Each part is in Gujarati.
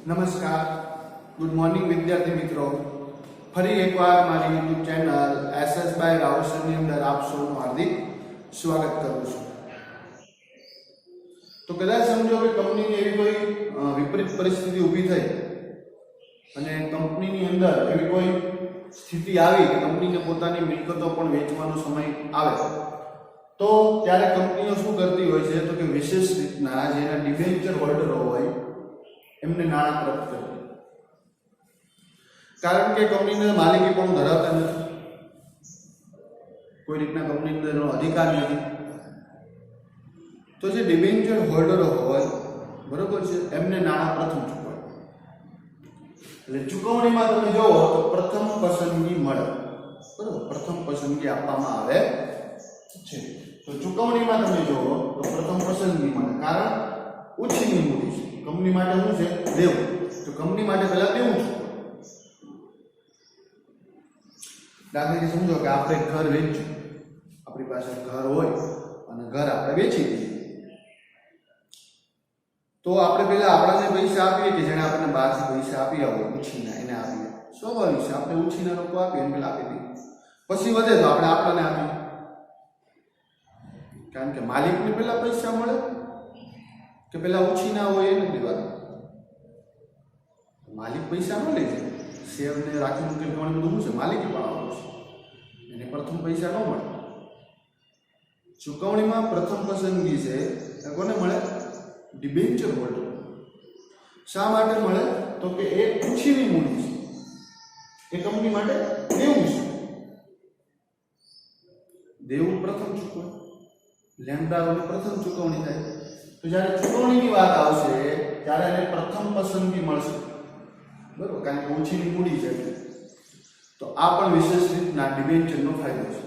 નમસ્કાર, ગુડ મોર્નિંગ વિદ્યાર્થી મિત્રો. ફરી એકવાર મારી યુટ્યુબ ચેનલ એસએસ બાય રાવસરની અંદર આપ સૌનું હાર્દિક સ્વાગત કરું છું. તો કદાચ સમજો કે કંપનીની એવી કોઈ વિપરીત પરિસ્થિતિ ઊભી થઈ અને કંપનીની અંદર એવી કોઈ સ્થિતિ આવી કે કંપનીને પોતાની મિલકતો પણ વેચવાનો સમય આવે, તો ત્યારે કંપનીઓ શું કરતી હોય છે તો કે વિશેષ રીતના જેના ડિબેન્ચર હોલ્ડરો હોય એમને નાણાં પરત કરે. કારણ કે કંપનીને માલિકી પણ ધરાવતા નથી, કોઈ રીતના કંપની અંદરનો અધિકાર નથી, તો જે ડિબેન્ચર હોલ્ડરો હોય બરોબર છે એમને નાણાં પ્રથમ ચૂકવાય. એટલે ચૂકવણીમાં તમે જોવો તો પ્રથમ પસંદગી મળે, બરોબર, પ્રથમ પસંદગી આપવામાં આવે છે. તો ચૂકવણીમાં તમે જોવો તો પ્રથમ પસંદગી મળે, કારણ ઓછીની મૂડી છે. કંપની માટે શું છે? દેવું. તો કંપની માટે પહેલા દેવું છે. દાખલા તરીકે સમજો કે આપણે ઘર વેચ્યું, આપણી પાસે ઘર હોય અને ઘર આપણે વેચી દઈએ, તો આપણે પહેલા આપણાને પૈસા આપીએ કે જેને આપણને બહારથી પૈસા આપ્યા હોય ઉછીના, એને આપીએ. સ્વાભાવિક છે, આપણે ઉછીના લોકો આપીએ એને પહેલા આપી દઈએ. પછી વધે તો આપણે આપણાને આપીએ, કારણ કે માલિકને પહેલા પૈસા મળે કે પેલા ઓછી ના હોય એ નથી વાત. માલિક પૈસા ન લે છે, શેરને રાખી મૂકેલ ઘણું બધું છે, માલિકી પણ આવવાનું છે, એને પ્રથમ પૈસા ન મળે. ચૂકવણીમાં પ્રથમ પસંદગી છે કોને મળે? Debenture holder. શા માટે મળે? તો કે એ ઓછીની મૂડી છે, એ કંપની માટે દેવું છે, દેવું પ્રથમ ચૂકવે, લેણદારોને પ્રથમ ચૂકવણી થાય. તો જ્યારે ચૂકવણીની વાત આવશે ત્યારે એને પ્રથમ પસંદગી મળશે, બરોબર, કારણ કે ઓછીની મૂડી છે. તો આ પણ વિશેષ રીતના ડિબેન્ચરનો ફાયદો છે.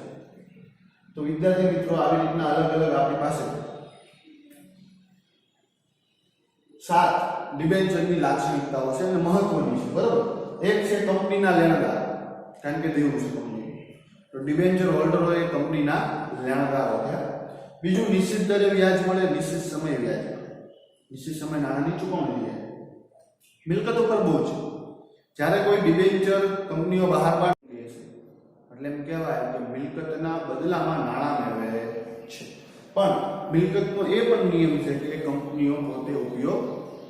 તો વિદ્યાર્થી મિત્રો, આવી રીતના અલગ અલગ આપણી પાસે 7 ડિબેન્ચરની લાક્ષણિકતાઓ છે અને મહત્વની છે, બરોબર. એક છે કંપનીના લેણદાર, કારણ કે દેવું છે કંપની, તો ડિબેન્ચર હોલ્ડરો એ કંપનીના લેણદારો છે. બીજું, નિશ્ચિત દરે વ્યાજ મળે, નિશ્ચિત સમય વ્યાજ મળે, નિશ્ચિત સમય નાણાંની ચૂકવણી થાય. મિલકતો પર બોજ, જ્યારે કોઈ ડિબેન્ચર કંપનીઓ બહાર પાડે છે એટલે એમ કહેવાય કે મિલકતના બદલામાં નાણાં મેળવે છે. પણ મિલકતનો એ પણ નિયમ છે કે એ કંપનીઓ પોતે ઉપયોગ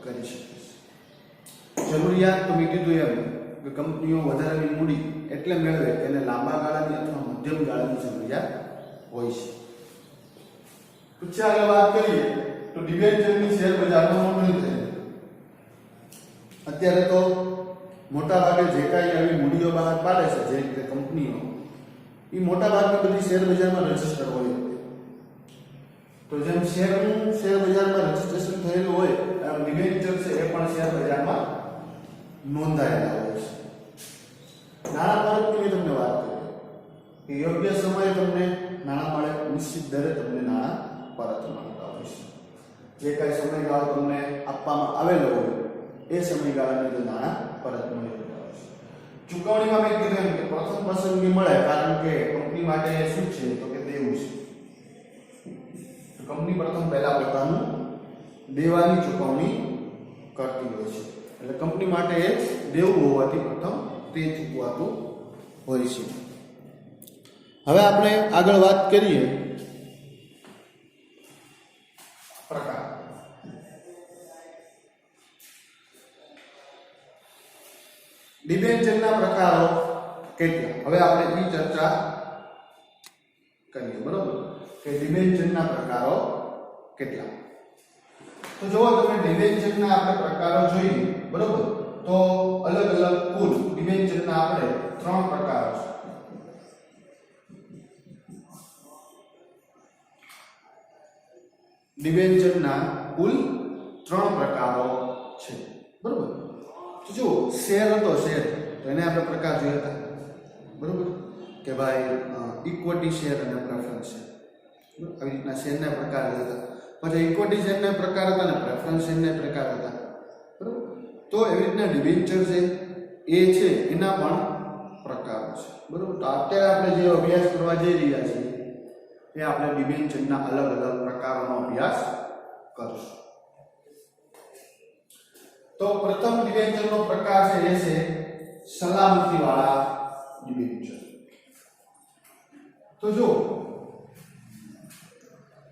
કરી શકે છે. જરૂરિયાત તો મેં કીધું એમ કે કંપનીઓ વધારાની મૂડી એટલે મેળવે કે એને લાંબા ગાળાની અથવા મધ્યમ ગાળાની જરૂરિયાત હોય છે. પછી આગળ વાત કરીએ તો ડિબેન્ચરની શેર બજારમાં નોંધણી થઈ. અત્યારે તો મોટા ભાગે જે કાંઈ આવી મૂડીઓ બહાર પાડે છે, જે રીતે કંપનીઓ, એ મોટા ભાગની બધી શેર બજારમાં રજીસ્ટર હોય. તો જેમ શેર બજારમાં રજીસ્ટ્રેશન થયેલું હોય એમ ડિબેન્ચર છે એ પણ શેર બજારમાં નોંધાયેલા હોય છે. નાણાં પરતની તમને વાત કરી કે યોગ્ય સમયે તમને નાણાં મળે, નિશ્ચિત દરે તમને નાણાં પરત મળતા હોય છે. જે કાંઈ સમયગાળો તમને આપવામાં આવેલો હોય એ સમયગાળાની અંદર નાણાં પરત મળી જતા હોય છે. ચૂકવણીમાં મેં કીધું એમ કે પ્રથમ પસંદગી મળે, કારણ કે કંપની માટે શું છે તો કે દેવું છે. કંપની પ્રથમ પહેલા પોતાનું દેવાની ચૂકવણી કરતી હોય છે, એટલે કંપની માટે દેવું હોવાથી પ્રથમ તે ચૂકવાતું હોય છે. હવે આપણે આગળ વાત કરીએ પ્રકાર. ડિબેન્ચરના પ્રકારો કેટલા? હવે આપણે એ ચર્ચા કરીએ, બરોબર, કે ડિબેન્ચરના પ્રકારો કેટલા. તો જો તમે ડિબેન્ચરના આપણે પ્રકારો જોઈએ, બરોબર, તો અલગ અલગ કુલ ડિબેન્ચરના આપણે 3 પ્રકારો છે. ડિબેન્ચરના કુલ 3 પ્રકારો છે, બરોબર. તો જો શેર હતો, શેર, તો એને આપણે પ્રકાર જોયા હતા, બરોબર, કે ભાઈ ઇક્વિટી શેર અને પ્રેફરન્સ શેર. આવી રીતના શેરના પ્રકાર હતા. પછી ઇક્વિટી શેરના પ્રકાર હતા અને પ્રેફરન્સ શેરના પ્રકાર હતા, બરોબર. તો એવી રીતના ડિબેન્ચર છે એ છે એના પણ પ્રકારો છે, બરોબર. તો અત્યારે આપણે જે અભ્યાસ કરવા જઈ રહ્યા છીએ એ આપણે ડિબેન્ચરના અલગ અલગ પ્રકારોનો અભ્યાસ કરશું. તો પ્રથમ ડિબેન્ચરનો પ્રકાર છે એ છે સલામતી વાળા ડિબેન્ચર. તો જો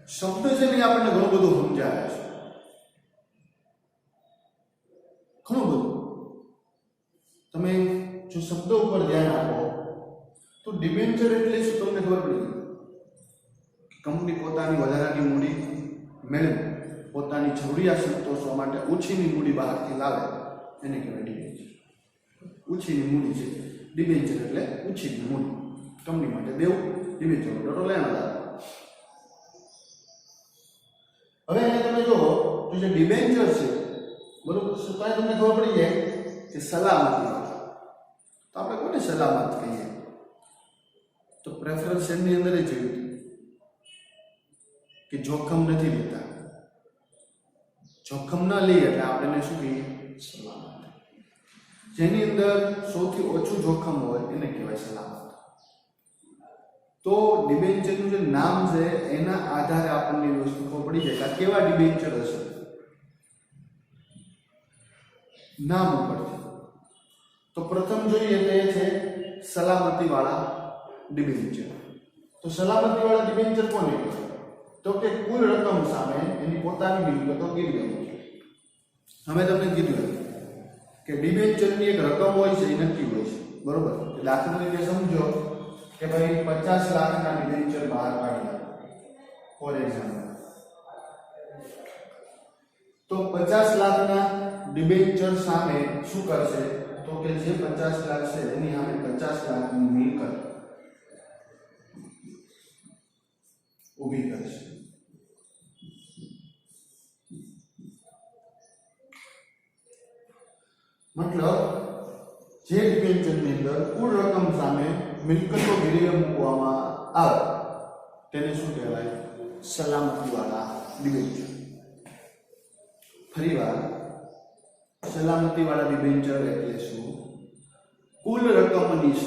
શબ્દ છે ને આપણને ઘણું બધું સમજાવે છે, ઘણું બધું. તમે જો શબ્દો ઉપર ધ્યાન આપો તો ડિબેન્ચર એટલે શું તમને ખબર પડી. કંપની પોતાની વધારાની મૂડી મેળવી પોતાની જરૂરિયાત સંતોષવા માટે ઓછીની મૂડી બહારથી લાવે એને કહેવાય ડિબેન્ચર. ઓછીની મૂડી છે ડિબેન્ચર એટલે ઓછીની મૂડી. કંપની માટે દેવું, ડિબેન્ચર ઓર્ડરો લેવાના. હવે એને તમે જો તો જે ડિબેન્ચર છે બરોબર, તો તમને ખબર પડી જાય કે સલામતી. તો આપણે કોને સલામત કહીએ? તો પ્રેફરન્સ એની અંદર જ એવી કે જોખમ નથી લેતા. જોખમ ન લઈએ એટલે આપણે શું કહીએ? સલામત. જેની અંદર સૌથી ઓછું જોખમ હોય એને કહેવાય સલામત. તો ડિબેન્ચરનું જે નામ છે એના આધારે આપણને વસ્તુ ખબર પડી જાય કે કેવા ડિબેન્ચર હશે નામ ઉપરથી. તો પ્રથમ જોઈએ તો એ છે સલામતી વાળા ડિબેન્ચર. તો સલામતી વાળા ડિબેન્ચર કોને કહેવાય? તો કે કુલ રકમ સામે એની પોતાની મિલકતો ગીરવે મૂકે. અમે તમને કીધું કે ડિબેન્ચરની એક રકમ હોય છે એ નક્કી હોય છે બરોબર. દાખલા તરીકે સમજો કે ભાઈ 50 લાખના ડિબેન્ચર બહાર પાડી ફોર એક્ઝામ્પલ. તો 50 લાખના ડિબેન્ચર સામે શું કરશે? તો કે જે 50 લાખ છે એની સામે 50 લાખની મિલકત ઊભી કરશે. મતલબ જે ડિબેન્ચરની અંદર કુલ રકમ સામે મિલકતો ગીરવે મૂકવામાં આવે તેને શું કહેવાય? સલામતી વાળા ડિબેન્ચર. ફરીવાર સલામતી વાળા ડિબેન્ચર એટલે શું? કુલ રકમની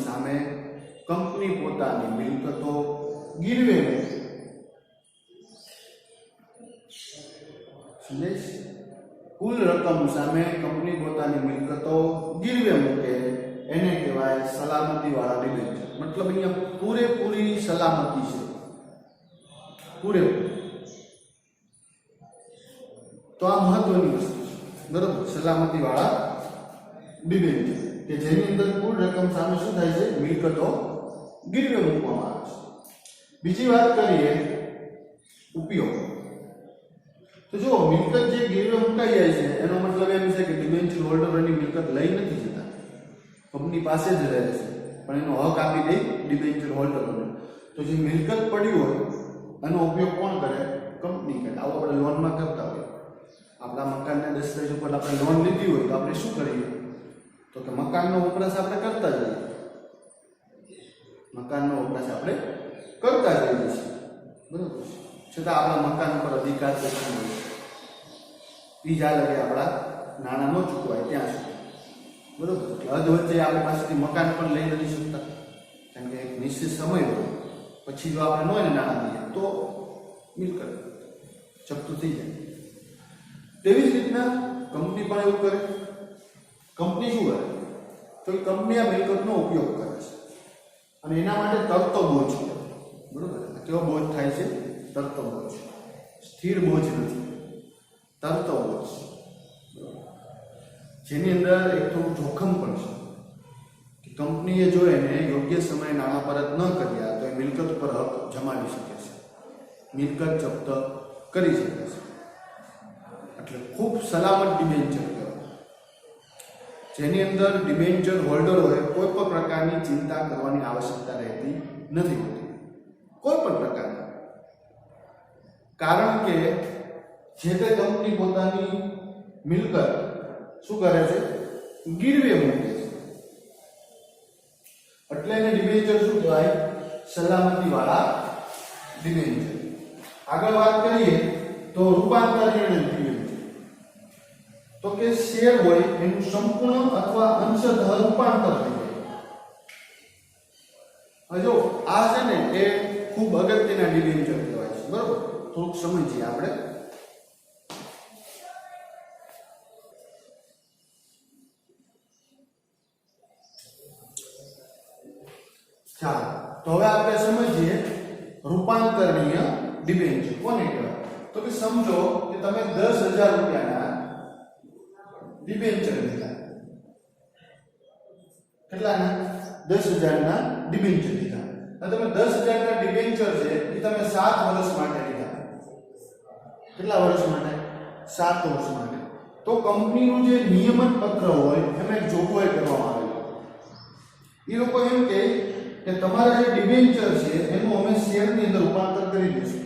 સામે કંપની પોતાની મિલકતો ગીરવે મૂકે. સમજાય? કુલ રકમ સામે કંપની પોતાની મિલકતો ગીરવે મૂકે એને કહેવાય સલામતી વાળા ડિબેન્ચર. મતલબ અહીંયા પૂરેપૂરી સલામતી છે, પૂરેપૂરી. તો આ મહત્વની વસ્તુ છે બરોબર. સલામતી વાળા ડિબેન્ચર કે જેની અંદર કુલ રકમ સામે શું થાય છે? મિલકતો ગીરવે મૂકવામાં આવે છે. બીજી વાત કરીએ ઉપયોગ. તો જો મિલકત જે ગીરવે મુકાઈ જાય છે એનો મતલબ એમ છે કે ડિબેન્ચર હોલ્ડર એની મિલકત લઈ નથી જતા, કંપની પાસે જ રહે છે, પણ એનો હક આપી દે ડિબેન્ચર હોલ્ડરોને. તો જે મિલકત પડી હોય એનો ઉપયોગ કોણ કરે? કંપની કરે. આવું આપણે લોનમાં કરતા હોય. આપણા મકાનના દસ્તાવેજ ઉપર આપણે લોન લીધી હોય તો આપણે શું કરીએ? તો કે મકાનનો વપરાશ આપણે કરતા જઈએ. મકાનનો વપરાશ આપણે કરતા જઈએ છીએ બરોબર. છતાં આપણા મકાન પર અધિકાર નથી હોય. એ જ્યાં લગે આપણા નાણાં ન ચૂકવાય ત્યાં સુધી બરોબર. હદ વચ્ચે આપણી પાસેથી મકાન પણ લઈ નથી શકતા, કારણ કે એક નિશ્ચિત સમય હોય પછી જો આપણે ન એને નાણાં દઈએ તો મિલકત જપ્ત થઈ જાય. તેવી જ રીતના કંપની પણ એવું કરે. કંપની શું કરે? તો કંપની આ મિલકતનો ઉપયોગ કરે છે અને એના માટે તરતો બોજ છે બરોબર. કેવો બોજ થાય છે? તરતો બોજ. સ્થિર બોજ નથી, તરતો બોજ, જેની અંદર એક થોડું જોખમ પણ છે કે કંપનીએ જો એને યોગ્ય સમયે નાણાં પરત ન કર્યા તો એ મિલકત પર હક જમાવી શકે છે, મિલકત જપ્ત કરી શકે છે. એટલે ખૂબ સલામત ડિબેન્ચર કહેવાય, જેની અંદર ડિબેન્ચર હોલ્ડરોએ કોઈ પણ પ્રકારની ચિંતા કરવાની આવશ્યકતા રહેતી નથી હોતી, કોઈ પણ પ્રકારની. કારણ કે જે તે કંપની પોતાની મિલકત શું કરે છે? ગીરવે મૂકે છે. એટલે એને ડિબેન્ચર શું કહેવાય? સલામતી વાળા ડિબેન્ચર. આગળ વાત કરીએ તો રૂપાંતરીય ડિબેન્ચર. તો કે શેર હોય એનું સંપૂર્ણ અથવા અંશતઃ રૂપાંતર થઈ જાય. જો આ છે ને એ ખૂબ અગત્યના ડિબેન્ચર કહેવાય છે બરોબર. થોડુંક સમજીએ આપણે. ચાલો તો હવે આપણે સમજીએ રૂપાંતરણીય ડિબેન્ચર કોને કહેવાય. તો કે સમજો કે તમે 10,000 રૂપિયાના ડિબેન્ચર લીધા. કેટલાના? 10,000 ના ડિબેન્ચર લીધા. અને તમે 10,000 ના ડિબેન્ચર છે એ તમે 7 વર્ષ માટે લીધા. કેટલા વર્ષ માટે? 7 વર્ષ માટે. તો કંપનીનું જે નિયમન પત્ર હોય એમાં એક જોગવાઈ કરવામાં આવેલી. એ લોકો એમ કહે કે તમારા જે ડિબેન્ચર છે એનું અમે શેરની અંદર રૂપાંતર કરી દઈશું.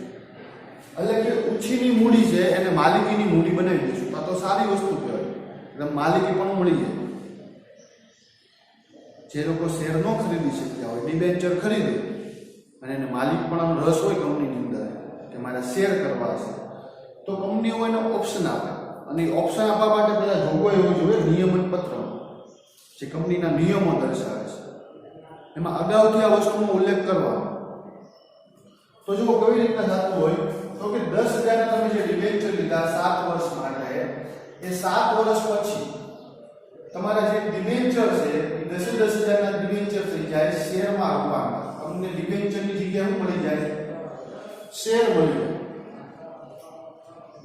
એટલે કે ઉછીની મૂડી છે એને માલિકીની મૂડી બનાવી દઈશું. આ તો સારી વસ્તુ કહેવાય. એટલે માલિકી પણ મળી જાય. જે લોકો શેર ન ખરીદી શકતા હોય ડિબેન્ચર ખરીદે અને એને માલિક પણ રસ હોય કંપનીની અંદર કે મારે શેર કરવા છે, તો કંપનીઓ એને ઓપ્શન આપે. અને ઓપ્શન આપવા માટે પહેલા જોગવાઈ હોવી જોઈએ નિયમન પત્રમાં, જે કંપનીના નિયમો દર્શાવે છે. એમાં અગાઉથી આ વસ્તુનો ઉલ્લેખ કરવાનો. તો જો કેવી રીતના થતું હોય તો કે 10,000 તમે જે ડિબેન્ચર લીધા 7 વર્ષ માટે, એ 7 વર્ષ પછી તમારા જે ડિબેન્ચર છે એ 10,000 ના ડિબેન્ચર થઈ જાય શેરમાં રૂપાંતર. તમને ડિબેન્ચરની જગ્યાએ શું મળી જાય? શેર મળી જાય.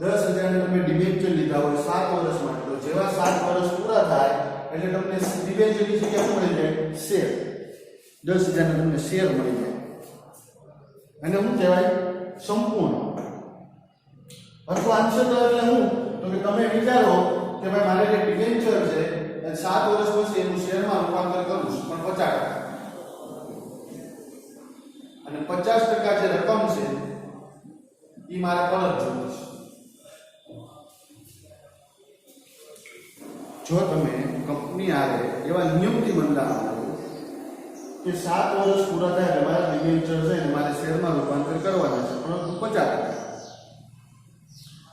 10,000 ના તમે ડિબેન્ચર લીધા હોય 7 વર્ષ માટે, તો જેવા 7 વર્ષ પૂરા થાય એટલે તમને ડિબેન્ચરની જગ્યાએ શું મળી જાય? શેર. 10,000 ના તમને શેર મળી જાય. અને શું કહેવાય? સંપૂર્ણ અથવા અંશતઃ. એટલે શું? તો કે તમે વિચારો કે ભાઈ મારે જે ડિબેન્ચર છે એ 7 વર્ષ પછી એનું શેરમાં રૂપાંતર કરું છું, પણ 50%. અને 50% જે રકમ છે એ મારે પરત જોવી છે. જો તમે કંપની આવે એવા નિયમથી બંધાવો કે 7 વર્ષ પૂરા થાય એટલે મારા ડિબેન્ચર છે એને મારે શેરમાં રૂપાંતર કરવાના છે, પરંતુ 50%.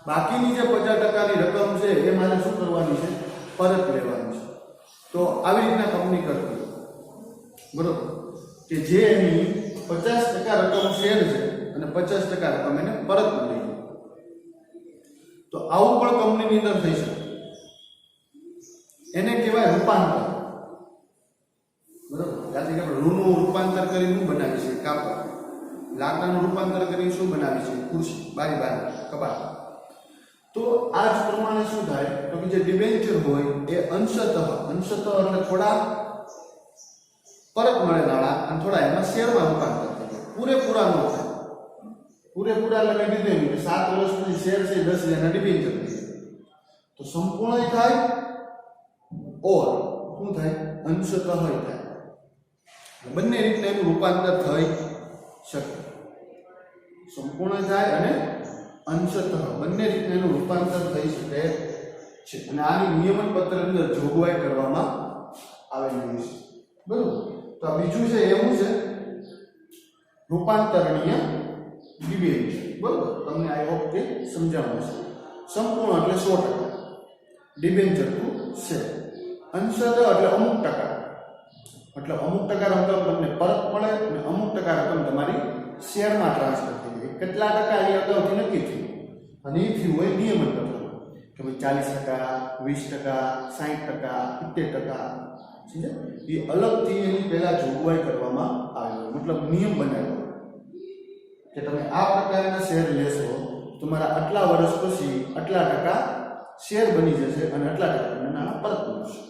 બાકીની જે 50%ની રકમ છે એ મારે શું કરવાની છે? પરત લેવાની છે. તો આવી રીતના કંપની કરતી બરોબર કે જે એની 50% રકમ શેર છે અને 50% રકમ એને પરત મળી. તો આવું પણ કંપનીની અંદર થઈ શકે. એને કહેવાય રૂપાંતર. બરોબર. કારણ કે આપણે રૂનું રૂપાંતર કરીને શું બનાવી છે? કાપડ. લાકડાનું રૂપાંતર કરીને શું બનાવી છે? ખુરશી, બારી, કબાટ. તો આ જ પ્રમાણે શું થાય તો કે જે ડિબેન્ચર હોય એ અંશતઃ એટલે થોડા પરત મળે નાણાં અને થોડા એમાં શેરમાં રૂપાંતર થાય. પૂરેપૂરા ન થાય. પૂરેપૂરા એટલે મેં કીધું કે 7 વર્ષ પછી શેર છે 10,000 ના ડિબેન્ચર થઈ જાય. તો સંપૂર્ણ થાય ઓર શું થાય? અંશતઃ થાય. બંને રીતના એનું રૂપાંતર થઈ શકે. સંપૂર્ણ થાય અને અંશતઃ બંને રીતના એનું રૂપાંતર થઈ શકે છે. અને આની નિયમન પત્ર અંદર જોગવાઈ કરવામાં આવેલી છે. બરોબર. તો આ બીજું છે એવું છે રૂપાંતરણીય ડિબેન્ચર. બરોબર. તમને આઈ હોપ કે સમજાણું છે. સંપૂર્ણ એટલે 100%. Debenture two share. અંશતઃ એટલે અમુક ટકા. એટલે અમુક ટકા રકમ તમને પરત મળે અને અમુક ટકા રકમ તમારી શેરમાં ટ્રાન્સફર થઈ જાય. કેટલા ટકા એ અગાઉથી નક્કી થયું અને એ થયું હોય નિયમન પત્ર કે ભાઈ 40%, 20%, 60%, 70%. એ અલગથી એની પહેલા જોગવાઈ કરવામાં આવે. મતલબ નિયમ બનાવ્યો કે તમે આ પ્રકારના શેર લેશો તમારા આટલા વર્ષ પછી આટલા ટકા શેર બની જશે અને આટલા ટકા તમને નાણાં પરત મળશે.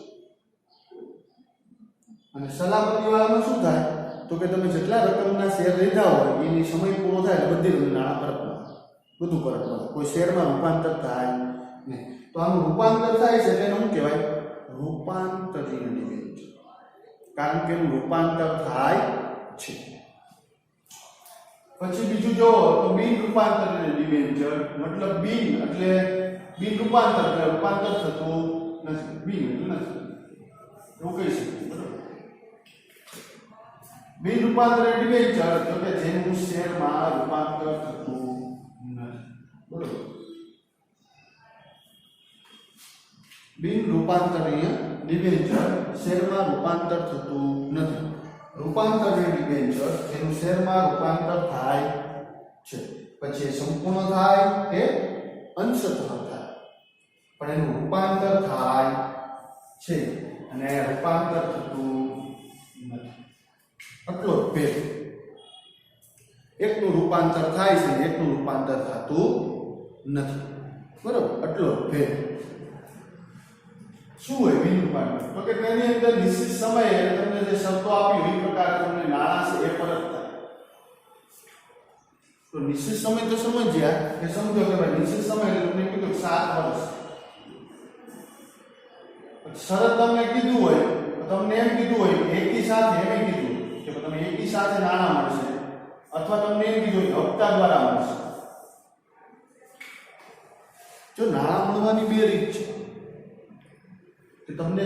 અને સલામતી વાળામાં શું થાય તો કે તમે જેટલા રકમના શેર લીધા હોય એની સમય પૂરો થાય એટલે બધી તમને નાણાં પરત મળે. બધું પરત મળે. કોઈ શેરમાં રૂપાંતર થાય નહીં. તો આનું રૂપાંતર થાય છે તેને શું કહેવાય? રૂપાંતરીય ડિબેન્ચર. કારણ કે એનું રૂપાંતર થાય છે. પછી બીજું જો તો બિન રૂપાંતરીય ડિબેન્ચર. મતલબ બિન એટલે બિન રૂપાંતર એટલે રૂપાંતર થતું નથી. બિન એટલે નથી એવું કહી શકીએ. બરાબર. બિન રૂપાંતરીય ડિબેન્ચર તો કે જેનું શેરમાં રૂપાંતર થતું નથી. બરાબર. બિન રૂપાંતરીય ડિબેન્ચર શેરમાં રૂપાંતર થતું નથી. રૂપાંતરીય ડિબેન્ચર એનું શેરમાં રૂપાંતર થાય છે. પછી સંપૂર્ણ થાય કે અંશતઃ થાય પણ એનું રૂપાંતર થાય છે અને રૂપાંતર થતું નથી. આટલો ભેદ. એકનું રૂપાંતર થાય છે, એકનું રૂપાંતર થતું નથી. બરોબર, આટલો ભેદ. શું હોય બિન રૂપાંતર? તો કે તેની અંદર નિશ્ચિત સમયે તમને જે શરતો આપી એ પ્રકારે તમને નાણાં છે એ પરત થાય. તો નિશ્ચિત સમય તો સમજ્યા કે સમજો કે ભાઈ નિશ્ચિત સમય એટલે તમને કીધું 7 વર્ષ. શરત તમને કીધું હોય તો તમને એમ કીધું હોય એકી સાથે એમ કીધું કે તમે એકી સાથે નાણાં મળશે, અથવા તમને એમ કીધું હપ્તા દ્વારા મળશે. જો નાણાં મળવાની બે રીત છે કે તમને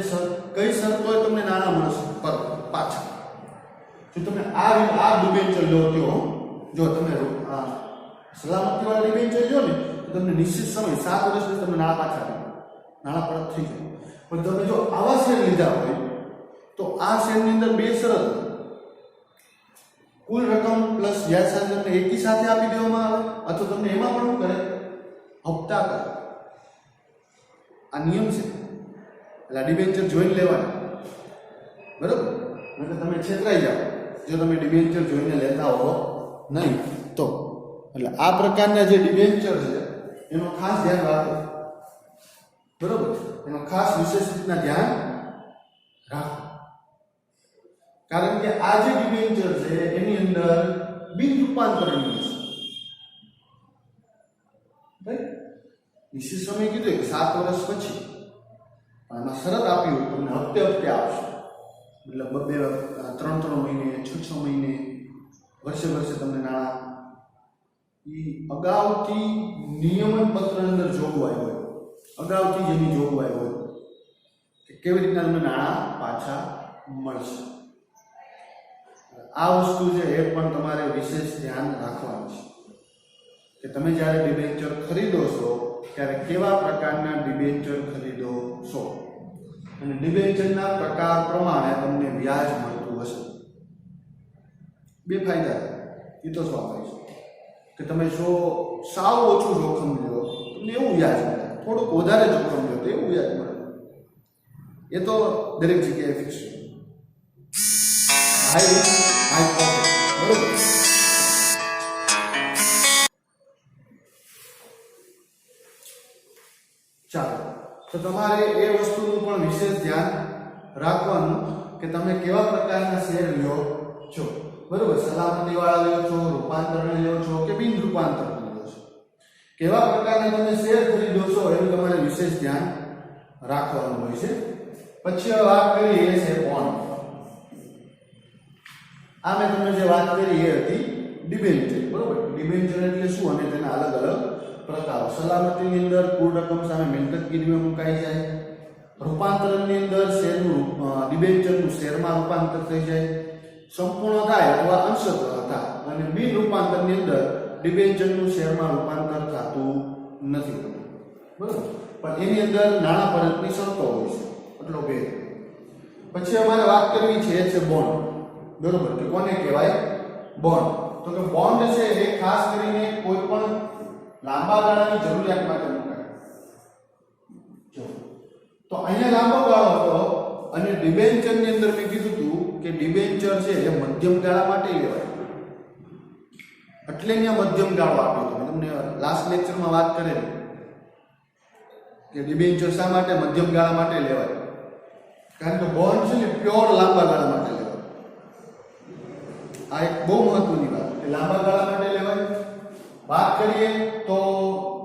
કઈ શરત હોય તમને નાણાં મળશે પર પાછા. જો તમે આ ડિબેન્ચર લો તો જો તમે સલામતી વાળા ડિબેન્ચર જો ને તો તમને નિશ્ચિત સમય 7 વર્ષથી તમને નાણાં પાછા આપે, નાણાં પરત થઈ જાય. પણ તમે જો આવા શેર લીધા હોય તો આ શેરની અંદર બે શરત, કુલ રકમ પ્લસ વ્યાજ સાથે તમને એકી સાથે આપી દેવામાં આવે, અથવા તમને એમાં પણ શું કરે હપ્તા કરે. આ નિયમ છે. એટલે ડિબેન્ચર જોઈને લેવાના, બરોબર? એટલે તમે છેતરાઈ જાઓ જો તમે ડિબેન્ચર જોઈને લેતા હો નહીં તો. એટલે આ પ્રકારના જે ડિબેન્ચર છે એનો ખાસ ધ્યાન રાખો, બરોબર? એનો ખાસ વિશેષ રીતના ધ્યાન રાખો, કારણ કે આ જે ડિબેન્ચર છે એની અંદર બિન રૂપાંતરણીય છે. નિશ્ચિત સમય કીધું કે 7 વર્ષ પછી, આમાં શરત આપી હોય તમને હપ્તે હપ્તે આપશે, મતલબ 3 મહિને, 6 મહિને, વર્ષે તમને નાણાં. એ અગાઉથી નિયમન પત્ર અંદર જોગવાઈ હોય, અગાઉથી જેની જોગવાઈ હોય કે કેવી રીતના તમને નાણાં પાછા મળશે. આ વસ્તુ છે એ પણ તમારે વિશેષ ધ્યાન રાખવાનું છે કે તમે જ્યારે ડિબેન્ચર ખરીદો છો ત્યારે કેવા પ્રકારના ડિબેન્ચર ખરીદો છો, અને ડિબેન્ચરના પ્રકાર પ્રમાણે તમને વ્યાજ મળતું હશે. બે ફાયદા એ તો સ્વાભાવિક છે કે તમે જો સાવ ઓછું જોખમ લો તમને એવું વ્યાજ મળે, થોડુંક વધારે જોખમ લો તો એવું વ્યાજ મળે. એ તો દરેક જગ્યાએ ફિક્સ છે. હાઈ પ્રોફિટ, બરોબર? ચાલો, તો તમારે એ વસ્તુનું પણ વિશેષ ધ્યાન રાખવાનું કે તમે કેવા પ્રકારના શેર લ્યો છો, બરોબર? સલામતી વાળા લ્યો છો, રૂપાંતરણ લ્યો છો કે બિન રૂપાંતરણ લ્યો છો, કેવા પ્રકારના તમે શેર ખરીદો છો એનું તમારે વિશેષ ધ્યાન રાખવાનું હોય છે. પછી વાત કરીએ એ છે બોન્ડ. આ મેં તમને જે વાત કરી એ હતી ડિબેન્ચર, બરોબર? ડિબેન્ચર એટલે શું અને તેના અલગ અલગ પ્રકારો. સલામતીની અંદર કુલ રકમ સામે મિલકત ગીરવીમાં મુકાઈ જાય. રૂપાંતરણની અંદર શેરનું ડિબેન્ચરનું શેરમાં રૂપાંતર થઈ જાય. સંપૂર્ણ થાય અથવા અંશતઃ થાય. અને બિન રૂપાંતરની અંદર ડિબેન્ચરનું શેરમાં રૂપાંતર થતું નથી, બરોબર? પણ એની અંદર નાણાં પરતની શરતો હોય છે, એટલો ભેદ. પછી અમારે વાત કરવી છે એ છે બોન્ડ, બરોબર? કે કોને કહેવાય બોન્ડ? તો કે બોન્ડ છે એ ખાસ કરીને કોઈ પણ લાંબા ગાળાની જરૂરિયાત માટે મુકાય. જો તો અહીંયા લાંબો ગાળો હતો અને ડિબેન્ચરની અંદર મેં કીધું હતું કે ડિબેન્ચર છે એ મધ્યમ ગાળા માટે લેવાય. એટલે અહીંયા મધ્યમ ગાળો આપ્યો હતો. મેં તમને લાસ્ટ લેક્ચરમાં વાત કરેલી કે ડિબેન્ચર શા માટે મધ્યમ ગાળા માટે લેવાય, કારણ કે બોન્ડ છે ને પ્યોર લાંબા ગાળા માટે લેવાય. આ એક બહુ મહત્વની વાત કે લાંબા ગાળા માટે લેવાય. વાત કરીએ તો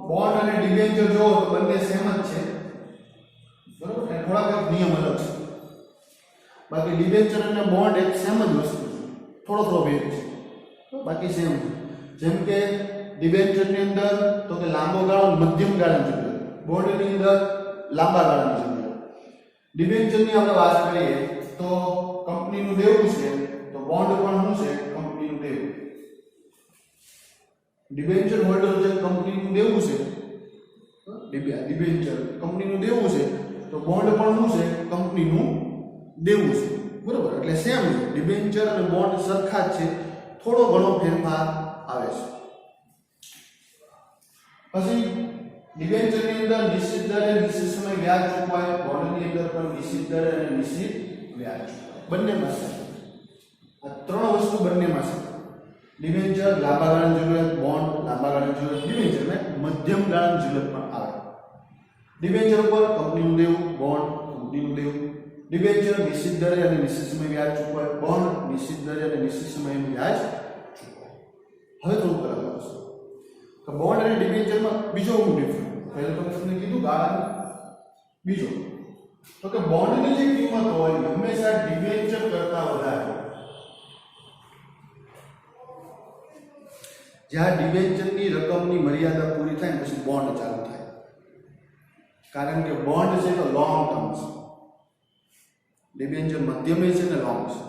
બોન્ડ અને ડિબેન્ચર જો તો બંને સેમ જ છે, બરોબર? અને થોડાક નિયમ અલગ છે. બાકી ડિબેન્ચર અને બોન્ડ એક સેમ જ વસ્તુ છે, થોડો ભેદ છે, બાકી સેમ છે. જેમ કે ડિબેન્ચરની અંદર તો કે લાંબો ગાળો મધ્યમ ગાળાની જરૂરિયાત, બોન્ડની અંદર લાંબા ગાળાની જરૂરિયાત. ડિબેન્ચરની આપણે વાત કરીએ તો કંપનીનું દેવું છે, તો બોન્ડ પણ શું છે? કંપનીનું દેવું. ડિબેન્ચર હોલ્ડર જે કંપનીનું દેવું છે, ડિબેન્ચર કંપનીનું દેવું છે, તો બોન્ડ પણ શું છે? કંપનીનું દેવું છે, બરોબર? એટલે સેમ છે. ડિબેન્ચર અને બોન્ડ સરખા જ છે, થોડો ઘણો ફેરફાર આવે છે. પછી ડિબેન્ચરની અંદર નિશ્ચિત દરે નિશ્ચિત સમય વ્યાજ ચૂકવાય, બોન્ડની અંદર પણ નિશ્ચિત દરે અને નિશ્ચિત વ્યાજ ચૂકવાય. બંનેમાં આ ત્રણ વસ્તુ બંનેમાં છે. ડિબેન્ચર લાંબા ગાળાની જરૂરિયાત, બોન્ડ લાંબા ગાળાની જરૂરિયાત, ડિબેન્ચર ને મધ્યમ ગાળાની જરૂરિયાત પણ આવે. ડિબેન્ચર ઉપર કંપનીનું દેવું, બોન્ડ કંપનીનું દેવું. ડિબેન્ચર નિશ્ચિત દરે અને નિશ્ચિત સમય વ્યાજ ચૂકવાય, બોન્ડ નિશ્ચિત દરે અને નિશ્ચિત સમયનું વ્યાજ ચૂકવાય. હવે થોડું અલગ આવશે તો બોન્ડ અને ડિબેન્ચરમાં બીજો હું ડિફરન્સ પહેલા તો તમને કીધું ગાળાની. બીજો તો કે બોન્ડની જે કિંમત હોય હંમેશા ડિબેન્ચર કરતા વધારે હોય. જ્યાં ડિબેન્ચરની રકમની મર્યાદા પૂરી થાય ને પછી બોન્ડ ચાલુ થાય. કારણ કે બોન્ડ છે તો લોંગ ટર્મ છે, ડિબેન્ચર મધ્યમી છે ને લોંગ છે.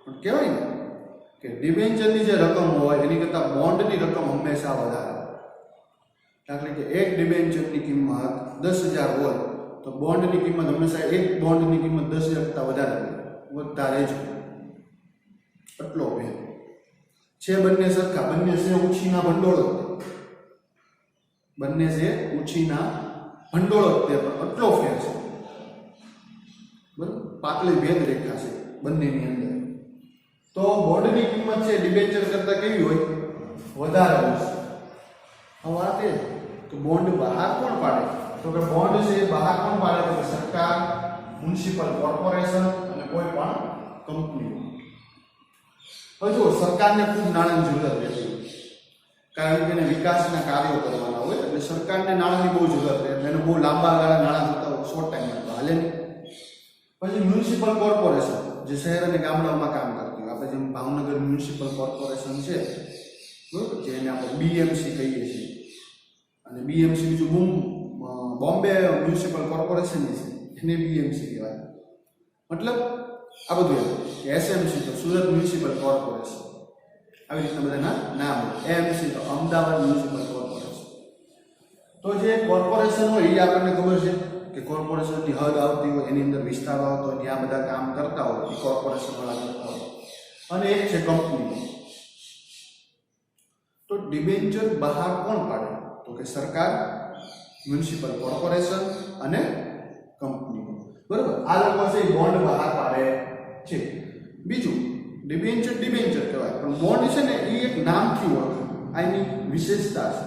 પણ કહેવાય ને કે ડિબેન્ચરની જે રકમ હોય એની કરતાં બોન્ડની રકમ હંમેશા વધારે. દાખલા કે એક ડિબેન્ચરની કિંમત 10,000 હોય તો બોન્ડની કિંમત હંમેશા એક બોન્ડની કિંમત 10,000 કરતાં વધારે જ એટલો ભેદ છે. બંને સરખા, બંને છે ઉછીના ભંડોળ, બંને છે ઉછીના ભંડોળ તે પણ એટલો ફેર છે. બરાબર, પાતળી ભેદ રેખા છે બંનેની અંદર. તો બોન્ડની કિંમત છે ડિબેન્ચર કરતાં કેવી હોય? વધારે હોય. હવે વાત એ તો બોન્ડ બહાર કોણ પાડે? તો કે બોન્ડ છે બહાર કોણ પાડે? તો કે સરકાર, મ્યુનિસિપલ કોર્પોરેશન અને કોઈ પણ કંપની. હવે જો સરકારને ખૂબ નાણાંની જરૂરત રહેતી હોય, કારણ કે એને વિકાસના કાર્યો કરવાના હોય એટલે સરકારને નાણાંની બહુ જરૂરત રહે. એને બહુ લાંબા ગાળા નાણાં જોતા હોય, શોર્ટ ટાઈમમાં તો હાલે નહીં. પછી મ્યુનિસિપલ કોર્પોરેશન જે શહેર અને ગામડાઓમાં કામ કરતી હોય, આપણે જેમ ભાવનગર મ્યુનિસિપલ કોર્પોરેશન છે બરાબર, જેને આપણે બીએમસી કહીએ છીએ, અને બીએમસી બીજું બોમ્બે મ્યુનિસિપલ કોર્પોરેશન છે એને બીએમસી કહેવાય. મતલબ આ બધું એસએમસી તો સુરત મ્યુનિસિપલ કોર્પોરેશન, આવી રીતના બધાના નામ. એએમસી તો અમદાવાદ મ્યુનિસિપલ કોર્પોરેશન. તો જે કોર્પોરેશન હોય એ આપણને ખબર છે કે કોર્પોરેશનની હદ આવતી હોય, એની અંદર વિસ્તારો આવતો હોય, ત્યાં બધા કામ કરતા હોય એ કોર્પોરેશનવાળા કરતા હોય. અને એક છે કંપની. તો ડિબેન્ચર બહાર કોણ પાડે? તો કે સરકાર, મ્યુનિસિપલ કોર્પોરેશન અને કંપની. બરાબર, આ લોકો છે બોન્ડ બહાર પાડે છે. બીજું ડિબેન્ચર કહેવાય, પણ બોન્ડ છે ને એ એક નામથી ઓળખાય. આની વિશેષતા છે.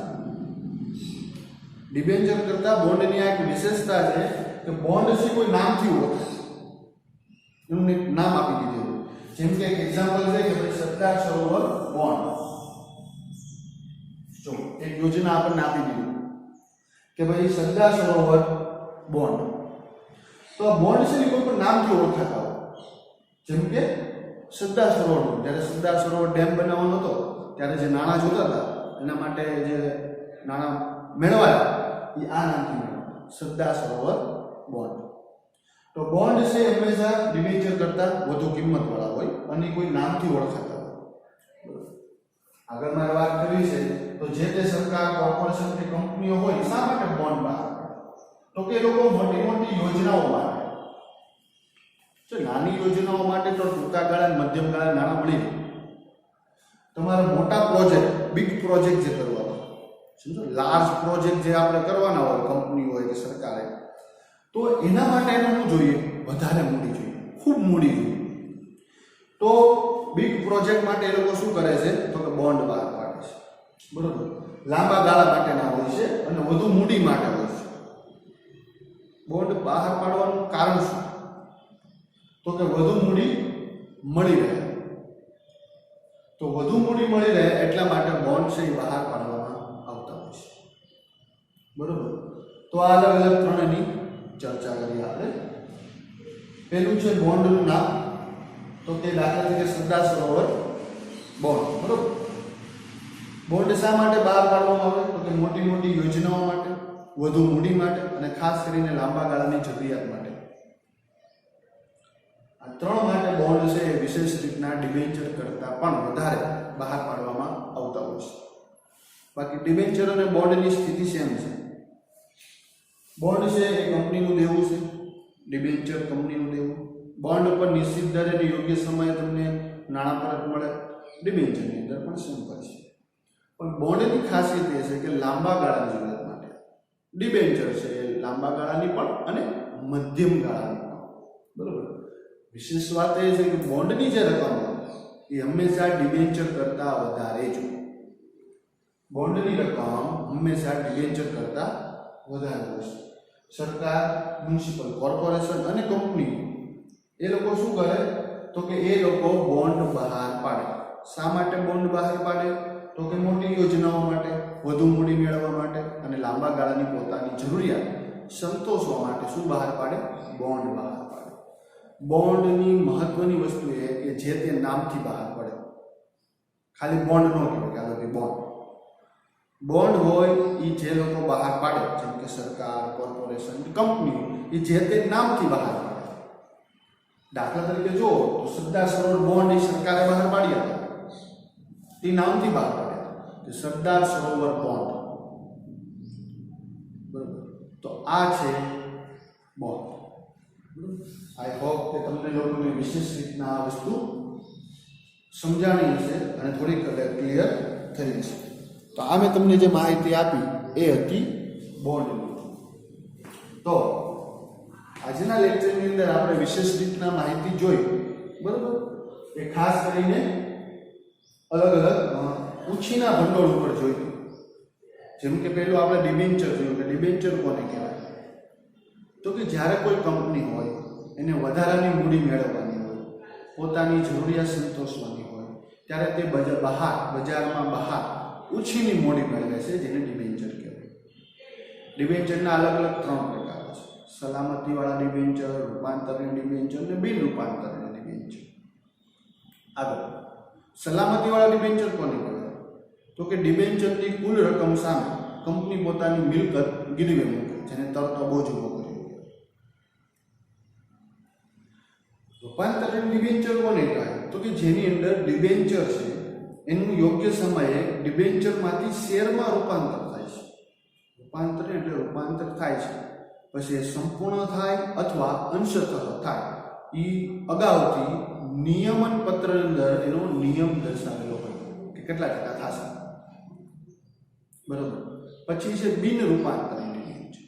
ડિબેન્ચર કરતા બોન્ડની આ એક વિશેષતા છે કે બોન્ડ છે કોઈ નામથી ઓળખાય, એનું એક નામ આપી દીધું. જેમ કે એક એક્ઝામ્પલ છે કે ભાઈ સરદાર સરોવર બોન્ડ. જો એક યોજના આપણને આપી દીધી કે ભાઈ સરદાર સરોવર બોન્ડ, તો આ બોન્ડ છે ને કોઈ પણ નામથી ઓળખાતા હોય. જેમ કે સરદાર સરોવર, જ્યારે સરદાર સરોવર ડેમ બનાવવાનો હતો ત્યારે જે નાણાં જોતા હતા એના માટે જે નાણાં મેળવાયા એ આ નામથી મેળવાયા, સરદાર સરોવર બોન્ડ. તો બોન્ડ છે હંમેશા ડિબેન્ચર કરતાં વધુ કિંમતવાળા હોય અને કોઈ નામથી ઓળખાતા હોય. આગળ મારે વાત કરવી છે તો જે તે સરકાર, કોર્પોરેશન કે કંપનીઓ હોય શા માટે બોન્ડ બહાર પાડે? તો કે એ લોકો મોટી મોટી યોજનાઓ માટે, નાની યોજનાઓ માટે તો ટૂંકા ગાળા, મધ્યમ ગાળા નાણાં મળી રહે. તમારા મોટા પ્રોજેક્ટ, બિગ પ્રોજેક્ટ જે કરવાના, સમજો લાર્જ પ્રોજેક્ટ જે આપણે કરવાના હોય કંપની હોય કે સરકારે, તો એના માટે એને શું જોઈએ? વધારે મૂડી જોઈએ, ખૂબ મૂડી જોઈએ. તો બિગ પ્રોજેક્ટ માટે એ લોકો શું કરે છે? તો કે બોન્ડ બહાર પાડે છે. બરોબર, લાંબા ગાળા માટેના હોય છે અને વધુ મૂડી માટે હોય છે. બોન્ડ બહાર પાડવાનું કારણ શું? તો કે વધુ મૂડી મળી રહે. તો વધુ મૂડી મળી રહે એટલા માટે બોન્ડ છે એ બહાર પાડવામાં આવતા હોય છે. બરોબર, તો આ અલગ અલગ ત્રણની ચર્ચા કરીએ આપણે. પહેલું છે બોન્ડનું નામ. તો તે દાખલા તરીકે સરદાર સરોવર બોન્ડ. બરોબર, બોન્ડ શા માટે બહાર પાડવામાં આવે? તો કે મોટી મોટી યોજનાઓ માટે, વધુ મૂડી માટે અને ખાસ કરીને લાંબા ગાળાની જરૂરિયાત માટે. આ ત્રણ માટે બોન્ડ છે એ વિશેષ રીતના ડિબેન્ચર કરતાં પણ વધારે બહાર પાડવામાં આવતા હોય છે. બાકી ડિબેન્ચર અને બોન્ડની સ્થિતિ સેમ છે. બોન્ડ છે એ કંપનીનું દેવું છે, ડિબેન્ચર કંપનીનું દેવું. બોન્ડ પર નિશ્ચિત દરે અને યોગ્ય સમયે તમને નાણાં પરત મળે. ડિબેન્ચરની અંદર પણ સેમ હોય છે. પણ બોન્ડની ખાસિયત એ છે કે લાંબા ગાળાની જરૂરિયાત માટે. ડિબેન્ચર છે એ લાંબા ગાળાની પણ અને મધ્યમ ગાળાની પણ. બરોબર, વિશેષ વાત એ છે કે બોન્ડની જે રકમ હોય એ હંમેશા ડિબેન્ચર કરતાં વધારે જ હોય. બોન્ડની રકમ હંમેશા ડિબેન્ચર કરતાં વધારે હોય છે. સરકાર, મ્યુનિસિપલ કોર્પોરેશન અને કંપની એ લોકો શું કરે તો કે એ લોકો બોન્ડ બહાર પાડે. શા માટે બોન્ડ બહાર પાડે તો કે મોટી યોજનાઓ માટે, વધુ મૂડી મેળવવા માટે અને લાંબા ગાળાની પોતાની જરૂરિયાત સંતોષવા માટે શું બહાર પાડે? બોન્ડ બહાર પાડે. બોન્ડની મહત્વની વસ્તુ એ કે જે તે નામથી બહાર પડે. ખાલી બોન્ડ ન કહેવાય કે આ લોકો બોન્ડ. બોન્ડ હોય એ જે લોકો બહાર પાડે, જેમ કે સરકાર, કોર્પોરેશન, કંપનીઓ, એ જે તે નામથી બહાર પાડે. દાખલા તરીકે જો તો સરદાર સરોવર બોન્ડ એ સરકારે બહાર પાડ્યા હતા, એ નામથી બહાર પાડ્યા કે સરદાર સરોવર બોન્ડ. બરોબર, તો આ છે બોન્ડ. આઈ હોપ કે તમને લોકોને વિશેષ રીતના આ વસ્તુ સમજાણી હશે અને થોડીક ક્લિયર થઈ હશે. તો આ મેં તમને જે માહિતી આપી એ હતી બોન્ડની. તો આજના લેક્ચરની અંદર આપણે વિશેષ રીતના માહિતી જોઈ, બરોબર, એ ખાસ કરીને અલગ અલગ ઉછીના ભંડોળ ઉપર જોયું. જેમ કે પહેલું આપણે ડિબેન્ચર જોયું કે ડિબેન્ચર કોને કહેવાય તો કે જ્યારે કોઈ કંપની હોય એને વધારાની મૂડી મેળવવાની હોય, પોતાની જરૂરિયાત સંતોષવાની હોય, ત્યારે તે બજારમાં બહાર ઉછીની મૂડી મેળવે છે, જેને ડિબેન્ચર કહેવાય. ડિબેન્ચરના અલગ અલગ 3 પ્રકારો છે: સલામતીવાળા ડિબેન્ચર, રૂપાંતરણ ડિબેન્ચર અને બિન રૂપાંતરણ ડિબેન્ચર. આગળ સલામતીવાળા ડિબેન્ચર કોને કહેવાય તો કે ડિબેન્ચરની કુલ રકમ સામે કંપની પોતાની મિલકત ગીરવે મૂકે, જેને તરતો બોજ ઉભો કર્યો. રૂપાંતરણ ડિબેન્ચર કોને કહેવાય તો કે જેની અંદર ડિબેન્ચર છે એનું યોગ્ય સમયે ડિબેન્ચરમાંથી શેરમાં રૂપાંતર થાય છે. રૂપાંતર એટલે રૂપાંતર થાય છે, પછી એ સંપૂર્ણ થાય અથવા અંશતઃ થાય. એ અગાઉથી નિયમન પત્રની અંદર એનો નિયમ દર્શાવેલો હોય કે કેટલા ટકા થશે. બરોબર. પછી છે બિન રૂપાંતરણ ડિબેન્ચર.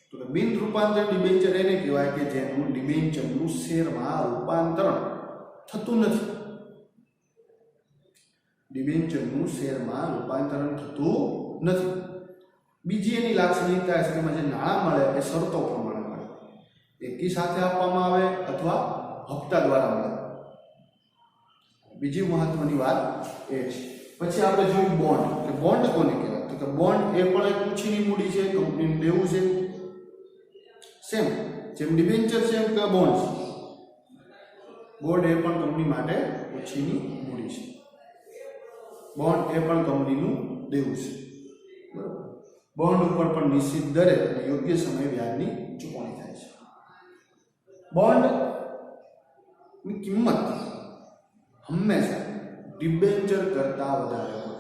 તો કે બિન રૂપાંતરણ ડિબેન્ચર એને કહેવાય કે જેનું ડિબેન્ચરનું શેરમાં રૂપાંતરણ થતું નથી. ડિબેન્ચરનું શેરમાં રૂપાંતરણ થતું નથી. બીજી એની લાક્ષણિકતા છે કે જે નાણાં મળે એ શરતો પ્રમાણે મળે, એકી સાથે આપવામાં આવે અથવા હપ્તા દ્વારા મળે. બીજી મહત્વની વાત એ છે. પછી આપણે જોયું બોન્ડ, કે બોન્ડ કોને કહેવાય તો કે બોન્ડ એ પણ એક ઉછીની મૂડી છે, કંપનીનું દેવું છે. સેમ જેમ ડિબેન્ચર છે એમ કે બોન્ડ છે. બોન્ડ એ પણ કંપની માટે ઉછીની મૂડી છે. બોન્ડ એ પણ કંપનીનું દેવું છે. બરાબર. બોન્ડ ઉપર પણ નિશ્ચિત દરે અને યોગ્ય સમયે વ્યાજની ચૂકવણી થાય છે. બોન્ડની કિંમત હંમેશા ડિબેન્ચર કરતાં વધારે હોય.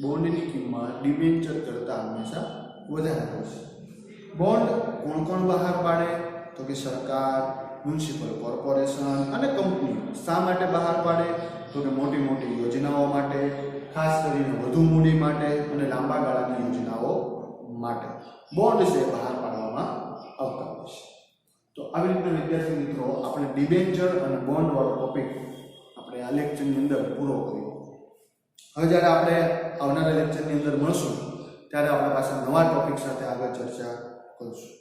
બોન્ડની કિંમત ડિબેન્ચર કરતાં હંમેશા વધારે હોય છે. બોન્ડ કોણ કોણ બહાર પાડે તો કે સરકાર, મ્યુનિસિપલ કોર્પોરેશન અને કંપનીઓ. શા માટે બહાર પાડે તો કે મોટી મોટી યોજનાઓ માટે, ખાસ કરીને વધુ મૂડી માટે અને લાંબા ગાળાની યોજનાઓ માટે બોન્ડ છે બહાર પાડવામાં આવતા હોય છે. તો આવી રીતના વિદ્યાર્થી મિત્રો આપણે ડિબેન્ચર અને બોન્ડ વાળો ટોપિક આપણે આ લેક્ચરની અંદર પૂરો કર્યો. હવે જ્યારે આપણે આવનારા લેક્ચરની અંદર મળશું ત્યારે આપણે પાછા નવા ટોપિક સાથે આગળ ચર્ચા કરીશું.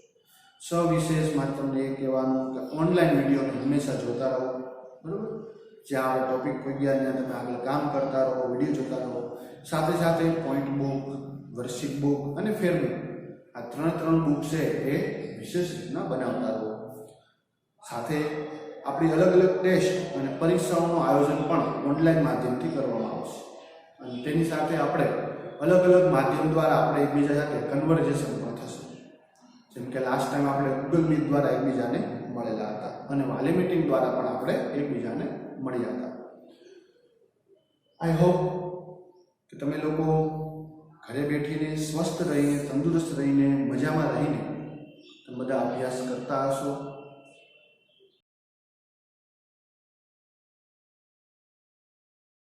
સવિશેષમાં તમને એ કહેવાનું કે ઓનલાઈન વિડીયોને હંમેશા જોતા રહો. બરાબર. જ્યાં આપણે ટોપિક પગ્યા ત્યાં તમે આગળ કામ કરતા રહો, વિડીયો જોતા રહો. સાથે સાથે પોઈન્ટ બુક, વર્કશીટ બુક અને ફેરબુક, આ 3 બુક છે એ વિશેષ રીતના બનાવતા રહો. સાથે આપણી અલગ અલગ ટેસ્ટ અને પરીક્ષાઓનું આયોજન પણ ઓનલાઈન માધ્યમથી કરવામાં આવશે. અને તેની સાથે આપણે અલગ અલગ માધ્યમ દ્વારા આપણે એકબીજા સાથે કન્વર્ઝેશન પણ થશે. જેમ કે લાસ્ટ ટાઈમ આપણે ગૂગલ મીટ દ્વારા એકબીજાને મળેલા હતા અને વાલી મીટિંગ દ્વારા પણ આપણે એકબીજાને મળ્યા હતા. આઈ હોપ કે તમે લોકો ઘરે બેઠીને સ્વસ્થ રહીને, તંદુરસ્ત રહીને, મજામાં રહીને તમે બધા અભ્યાસ કરતા હશો.